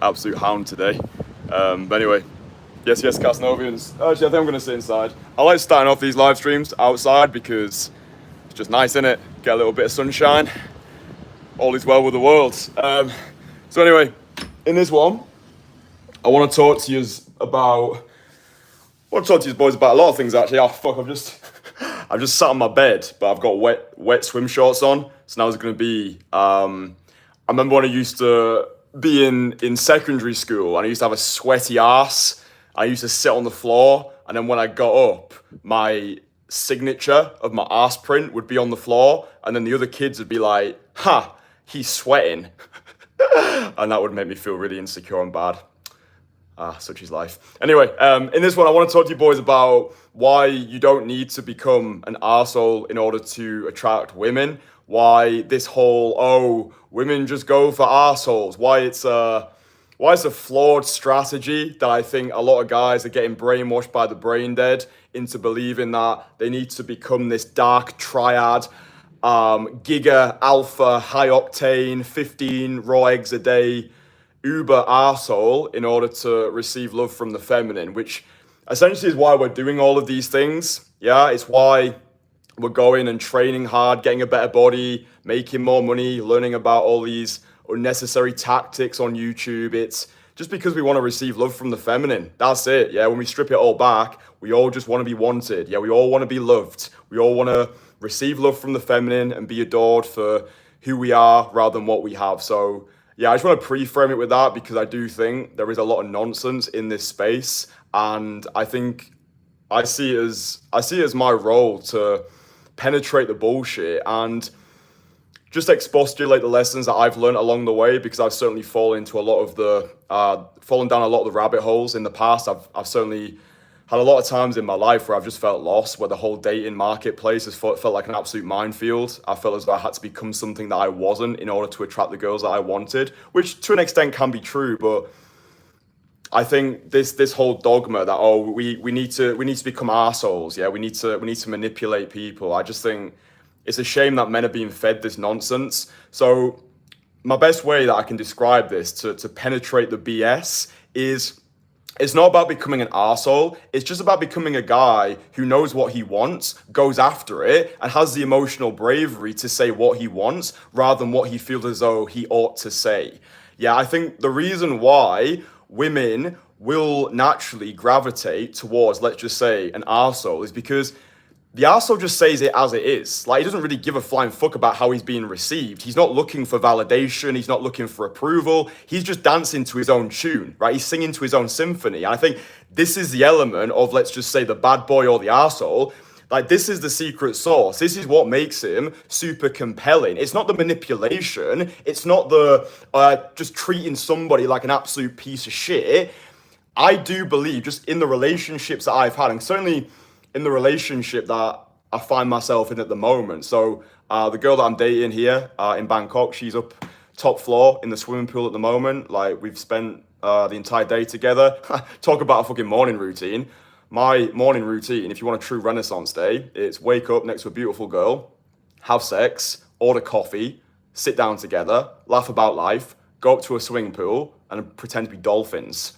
Absolute hound today. But anyway, yes, Casanovians. Actually, I think I'm going to sit inside. I like starting off these live streams outside because it's just nice, innit? Get a little bit of sunshine. All is well with the world. So anyway, in this one, I want to talk to you about. I want to talk to you boys about a lot of things actually. Oh fuck, I've just sat on my bed, but I've got wet swim shorts on. So now it's going to be. I remember when I used to be in secondary school and I used to have a sweaty ass. I used to sit on the floor, and then when I got up, my signature of my ass print would be on the floor, and then the other kids would be like, "Ha, he's sweating," and that would make me feel really insecure and bad. Such is life. Anyway, in this one, I want to talk to you boys about why you don't need to become an arsehole in order to attract women. Why this whole, oh, women just go for arseholes. Why it's a flawed strategy that I think a lot of guys are getting brainwashed by the brain dead into believing that they need to become this dark triad, giga, alpha, high octane, 15 raw eggs a day, uber arsehole in order to receive love from the feminine, which essentially is why we're doing all of these things. Yeah, it's why we're going and training hard, getting a better body, making more money, learning about all these unnecessary tactics on YouTube. It's just because we want to receive love from the feminine. That's it. Yeah, when we strip it all back, we all just want to be wanted. Yeah, we all want to be loved. We all want to receive love from the feminine and be adored for who we are rather than what we have. So yeah, I just want to pre-frame it with that because I do think there is a lot of nonsense in this space, and I think I see it as my role to penetrate the bullshit and just expostulate the lessons that I've learned along the way, because I've certainly fallen down a lot of the rabbit holes in the past. I've certainly had a lot of times in my life where I've just felt lost, where the whole dating marketplace has felt like an absolute minefield. I felt as though I had to become something that I wasn't in order to attract the girls that I wanted, which to an extent can be true, but I think this whole dogma that we need to become arseholes, yeah, we need to manipulate people. I just think it's a shame that men are being fed this nonsense. So my best way that I can describe this to penetrate the BS is it's not about becoming an arsehole. It's just about becoming a guy who knows what he wants, goes after it, and has the emotional bravery to say what he wants rather than what he feels as though he ought to say. Yeah, I think the reason why women will naturally gravitate towards, let's just say, an arsehole is because the arsehole just says it as it is. Like, he doesn't really give a flying fuck about how he's being received. He's not looking for validation. He's not looking for approval. He's just dancing to his own tune, right? He's singing to his own symphony. And I think this is the element of, let's just say, the bad boy or the arsehole. Like, this is the secret sauce. This is what makes him super compelling. It's not the manipulation. It's not the just treating somebody like an absolute piece of shit. I do believe, just in the relationships that I've had, and certainly in the relationship that I find myself in at the moment. So the girl that I'm dating here in Bangkok, she's up top floor in the swimming pool at the moment. Like, we've spent the entire day together. Talk about a fucking morning routine. My morning routine, if you want a true Renaissance day, it's wake up next to a beautiful girl, have sex, order coffee, sit down together, laugh about life, go up to a swimming pool and pretend to be dolphins.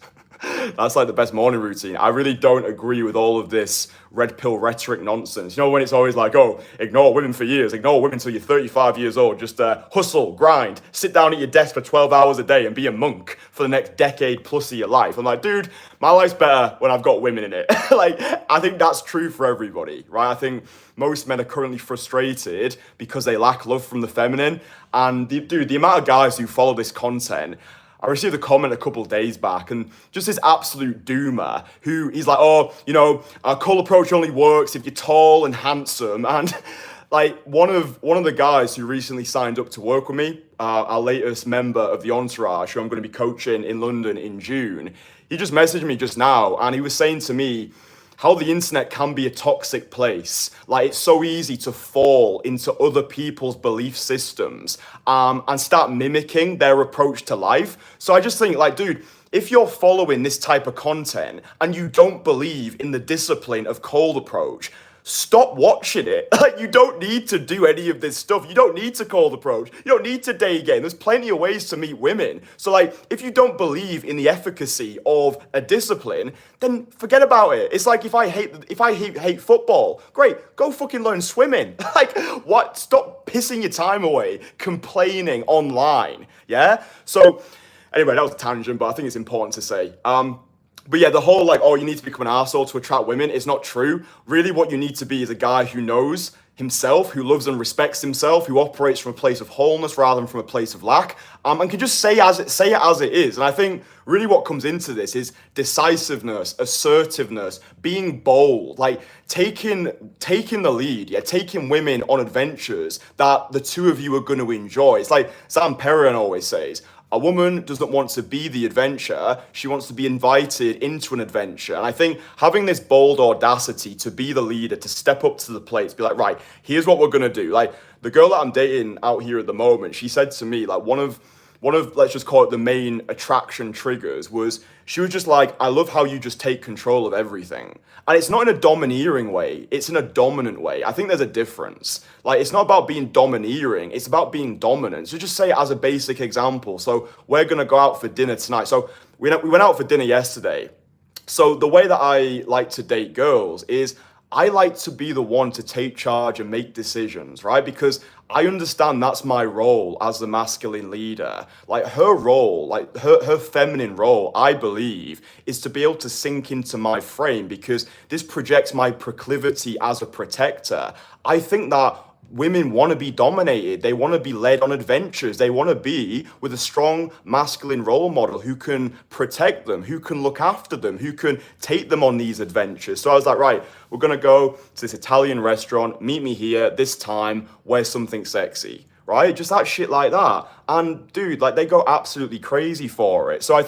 That's like the best morning routine. I really don't agree with all of this red pill rhetoric nonsense. You know, when it's always like, oh, ignore women for years, ignore women until you're 35 years old, just hustle, grind, sit down at your desk for 12 hours a day and be a monk for the next decade plus of your life. I'm like, dude, my life's better when I've got women in it. Like, I think that's true for everybody, right? I think most men are currently frustrated because they lack love from the feminine. And the amount of guys who follow this content, I received a comment a couple of days back, and just this absolute doomer who is like, oh, you know, our call approach only works if you're tall and handsome. And like one of the guys who recently signed up to work with me, our latest member of the Entourage, who I'm going to be coaching in London in June, he just messaged me just now, and he was saying to me how the internet can be a toxic place. Like, it's so easy to fall into other people's belief systems and start mimicking their approach to life. So I just think, like, dude, if you're following this type of content and you don't believe in the discipline of cold approach, stop watching it. Like, you don't need to do any of this stuff. You don't need to cold approach. You don't need to day game. There's plenty of ways to meet women. So, like, if you don't believe in the efficacy of a discipline, then forget about it. It's like if I hate football, great, go fucking learn swimming. Like, what? Stop pissing your time away complaining online. Yeah. So, anyway, that was a tangent, but I think it's important to say. But yeah, the whole like, oh, you need to become an arsehole to attract women is not true. Really, what you need to be is a guy who knows himself, who loves and respects himself, who operates from a place of wholeness rather than from a place of lack, and can just say it as it is. And I think really what comes into this is decisiveness, assertiveness, being bold, like taking the lead, yeah, taking women on adventures that the two of you are going to enjoy. It's like Sam Perrin always says. A woman doesn't want to be the adventure, she wants to be invited into an adventure. And I think having this bold audacity to be the leader, to step up to the plate, to be like, right, here's what we're gonna do. Like, the girl that I'm dating out here at the moment, she said to me, like, one of let's just call it the main attraction triggers was, she was just like, I love how you just take control of everything. And it's not in a domineering way, it's in a dominant way. I think there's a difference. Like, it's not about being domineering, it's about being dominant. So just say it as a basic example. So we're gonna go out for dinner tonight. So we went out for dinner yesterday. So the way that I like to date girls is I like to be the one to take charge and make decisions, right? Because I understand that's my role as the masculine leader. Like, her role, like her feminine role, I believe, is to be able to sink into my frame, because this projects my proclivity as a protector. I think that women want to be dominated. They want to be led on adventures. They want to be with a strong masculine role model who can protect them, who can look after them, who can take them on these adventures. So I was like, right, we're going to go to this Italian restaurant, meet me here this time, wear something sexy, right? Just that shit like that. And dude, like, they go absolutely crazy for it. So I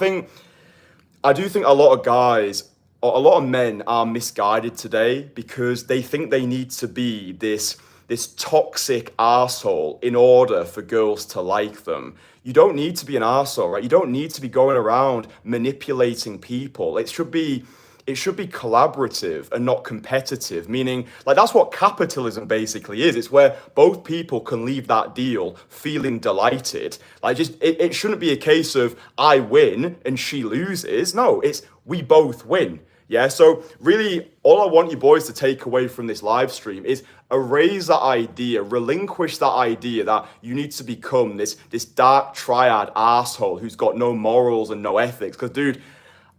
do think a lot of guys, or a lot of men are misguided today because they think they need to be this toxic arsehole in order for girls to like them. You don't need to be an arsehole, right? You don't need to be going around manipulating people. It should be collaborative and not competitive, meaning, like, that's what capitalism basically is. It's where both people can leave that deal feeling delighted. Like, just it shouldn't be a case of I win and she loses. No, it's we both win. Yeah, so really, all I want you boys to take away from this live stream is erase that idea, relinquish that idea that you need to become this dark triad arsehole who's got no morals and no ethics. Because, dude,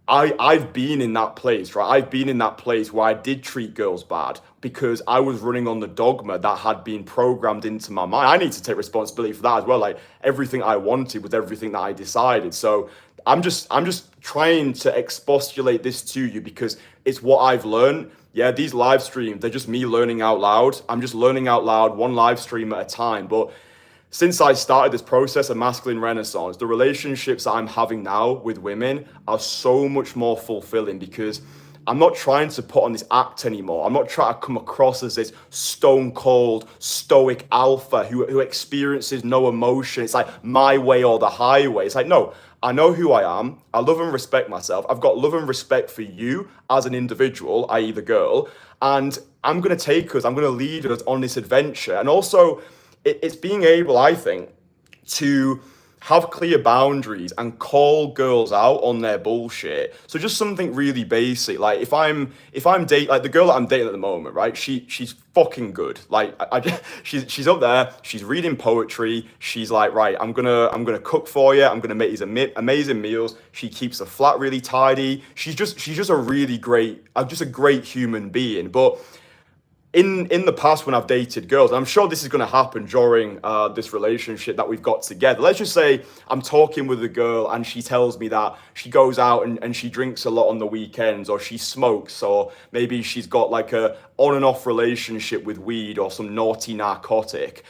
I've been in that place, right? I've been in that place where I did treat girls bad because I was running on the dogma that had been programmed into my mind. I need to take responsibility for that as well. Like, everything I wanted was everything that I decided. So I'm just trying to expostulate this to you because it's what I've learned. Yeah, these live streams, they're just me learning out loud. I'm just learning out loud, one live stream at a time. But since I started this process of masculine renaissance, the relationships that I'm having now with women are so much more fulfilling because I'm not trying to put on this act anymore. I'm not trying to come across as this stone cold, stoic alpha who experiences no emotion. It's like my way or the highway. It's like, no, I know who I am. I love and respect myself. I've got love and respect for you as an individual, i.e. the girl. And I'm going to lead us on this adventure. And also, it's being able, I think, to have clear boundaries and call girls out on their bullshit. So just something really basic, like if I'm dating, like the girl that I'm dating at the moment, right? She's fucking good. Like she's up there. She's reading poetry. She's like, right, I'm gonna cook for you. I'm gonna make these amazing meals. She keeps the flat really tidy. She's just a really great, just a great human being. But in the past, when I've dated girls, I'm sure this is going to happen during this relationship that we've got together. Let's just say I'm talking with a girl and she tells me that she goes out and she drinks a lot on the weekends, or she smokes, or maybe she's got like a on and off relationship with weed or some naughty narcotic.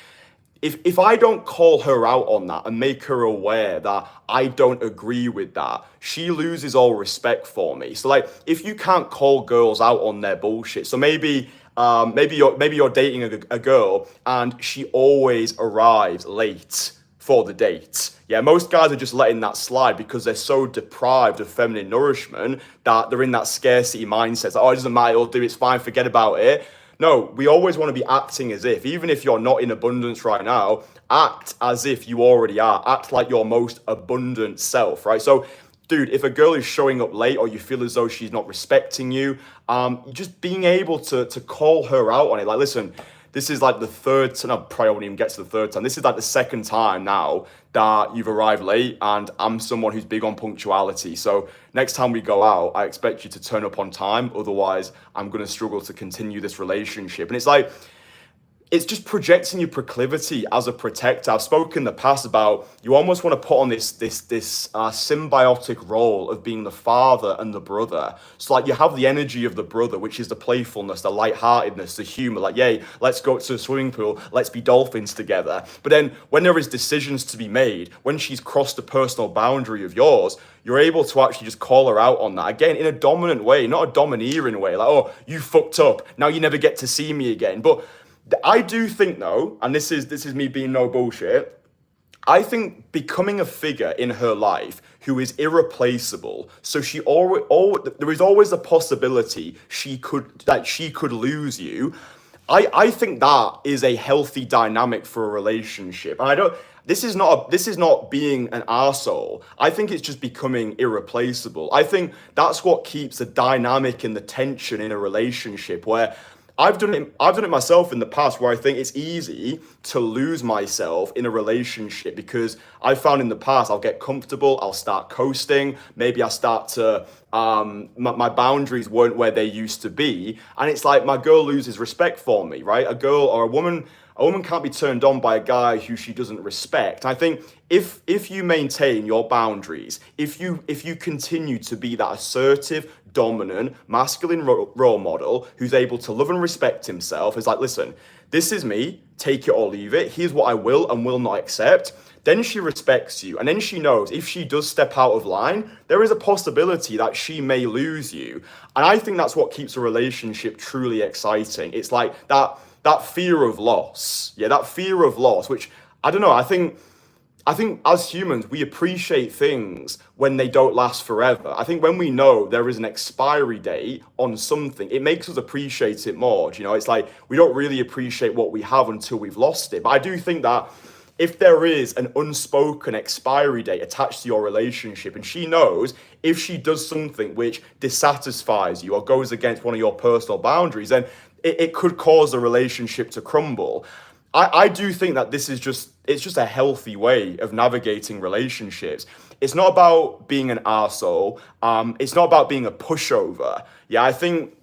If I don't call her out on that and make her aware that I don't agree with that, she loses all respect for me. So like, if you can't call girls out on their bullshit, so maybe you're dating a girl and she always arrives late for the date. Yeah, most guys are just letting that slide because they're so deprived of feminine nourishment that they're in that scarcity mindset. It's like, oh, it doesn't matter, it'll do, it's fine, forget about it. No, we always want to be acting as if, even if you're not in abundance right now, act as if you already are. Act like your most abundant self, right? So, dude, if a girl is showing up late or you feel as though she's not respecting you, just being able to call her out on it. Like, listen, this is like the third time, no, probably won't even get to the third time. This is like the second time now that you've arrived late, and I'm someone who's big on punctuality. So next time we go out, I expect you to turn up on time. Otherwise, I'm going to struggle to continue this relationship. And it's like, it's just projecting your proclivity as a protector. I've spoken in the past about you almost want to put on this symbiotic role of being the father and the brother. So like you have the energy of the brother, which is the playfulness, the lightheartedness, the humor. Like, yay, let's go to the swimming pool, let's be dolphins together. But then when there is decisions to be made, when she's crossed a personal boundary of yours, you're able to actually just call her out on that. Again, in a dominant way, not a domineering way. Like, oh, you fucked up, now you never get to see me again. But I do think, though, and this is me being no bullshit, I think becoming a figure in her life who is irreplaceable, so there is always a possibility she could lose you. I think that is a healthy dynamic for a relationship. And this is not being an arsehole. I think it's just becoming irreplaceable. I think that's what keeps the dynamic and the tension in a relationship, where I've done it myself in the past, where I think it's easy to lose myself in a relationship because I found in the past I'll get comfortable, I'll start coasting, maybe I start to my boundaries weren't where they used to be, and it's like my girl loses respect for me, right? A woman can't be turned on by a guy who she doesn't respect. I think if you maintain your boundaries, if you continue to be that assertive, dominant, masculine role model who's able to love and respect himself, is like, listen, this is me, take it or leave it. Here's what I will and will not accept. Then she respects you, and then she knows if she does step out of line, there is a possibility that she may lose you. And I think that's what keeps a relationship truly exciting. It's like that fear of loss. Yeah, that fear of loss, which, I don't know, I think as humans, we appreciate things when they don't last forever. I think when we know there is an expiry date on something, it makes us appreciate it more. You know, it's like we don't really appreciate what we have until we've lost it. But I do think that if there is an unspoken expiry date attached to your relationship, and she knows if she does something which dissatisfies you or goes against one of your personal boundaries, then it could cause the relationship to crumble. I do think that it's just a healthy way of navigating relationships. It's not about being an arsehole. It's not about being a pushover. Yeah, I think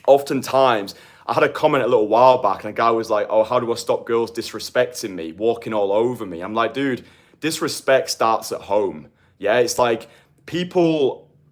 oftentimes, I had a comment a little while back and a guy was like, oh, how do I stop girls disrespecting me, walking all over me? I'm like, dude, disrespect starts at home. Yeah, it's like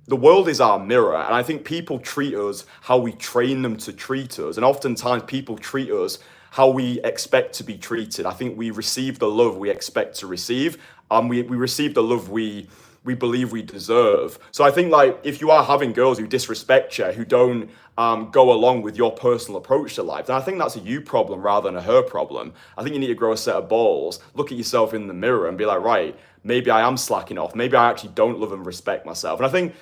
the world is our mirror, and I think people treat us how we train them to treat us. And oftentimes people treat us how we expect to be treated. I think we receive the love we expect to receive. We receive the love we believe we deserve. So I think, like, if you are having girls who disrespect you, who don't go along with your personal approach to life, then I think that's a you problem rather than a her problem. I think you need to grow a set of balls, look at yourself in the mirror and be like, right, maybe I am slacking off. Maybe I actually don't love and respect myself. And I think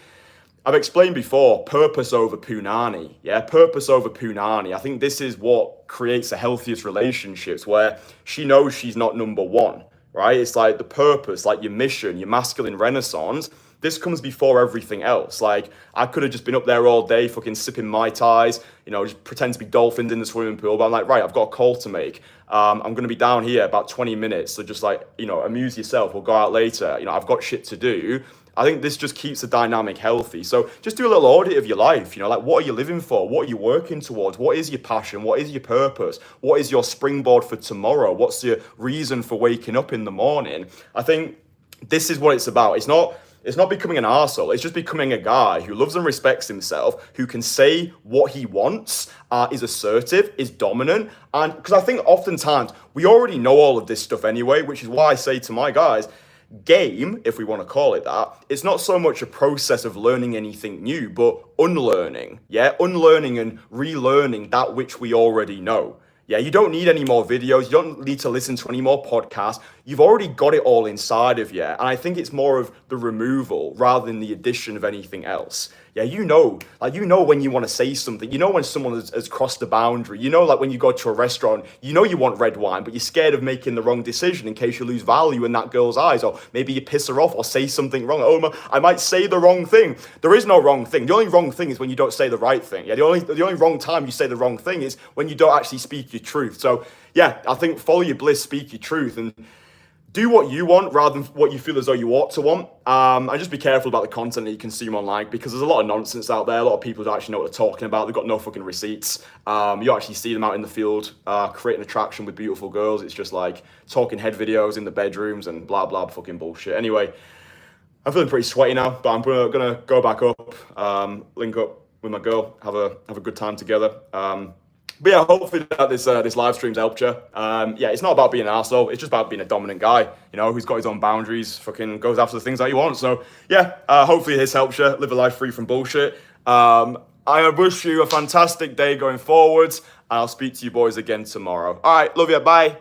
I've explained before, purpose over punani. Yeah, purpose over punani. I think this is what creates the healthiest relationships, where she knows she's not number one, right? It's like the purpose, like your mission, your masculine renaissance. This comes before everything else. Like, I could have just been up there all day fucking sipping Mai Tais, just pretend to be dolphins in the swimming pool. But I'm like, right, I've got a call to make. I'm going to be down here about 20 minutes. So just like, amuse yourself. We'll go out later. I've got shit to do. I think this just keeps the dynamic healthy. So just do a little audit of your life. Like, what are you living for? What are you working towards? What is your passion? What is your purpose? What is your springboard for tomorrow? What's your reason for waking up in the morning? I think this is what it's about. It's not becoming an arsehole. It's just becoming a guy who loves and respects himself, who can say what he wants, is assertive, is dominant. And because I think oftentimes we already know all of this stuff anyway, which is why I say to my guys, game, if we want to call it that, it's not so much a process of learning anything new, but unlearning. Yeah, unlearning and relearning that which we already know. Yeah, you don't need any more videos. You don't need to listen to any more podcasts. You've already got it all inside of you. And I think it's more of the removal rather than the addition of anything else. yeah, you know when you want to say something. You know when someone has crossed the boundary. You know, like when you go to a restaurant, you know you want red wine, but you're scared of making the wrong decision in case you lose value in that girl's eyes, or maybe you piss her off or say something wrong. Oh, I might say the wrong thing. There is no wrong thing. The only wrong thing is when you don't say the right thing. Yeah, the only wrong time you say the wrong thing is when you don't actually speak your truth. So yeah, I think follow your bliss, speak your truth, and do what you want rather than what you feel as though you ought to want. And just be careful about the content that you consume online, because there's a lot of nonsense out there. A lot of people don't actually know what they're talking about. They've got no fucking receipts. You actually see them out in the field creating attraction with beautiful girls. It's just like talking head videos in the bedrooms and blah, blah, fucking bullshit. Anyway, I'm feeling pretty sweaty now, but I'm gonna go back up, link up with my girl, have a good time together. But yeah, hopefully that this live stream's helped you. Yeah, it's not about being an arsehole. It's just about being a dominant guy, you know, who's got his own boundaries, fucking goes after the things that he wants. So yeah, hopefully this helps you live a life free from bullshit. I wish you a fantastic day going forwards, and I'll speak to you boys again tomorrow. All right, love you, bye.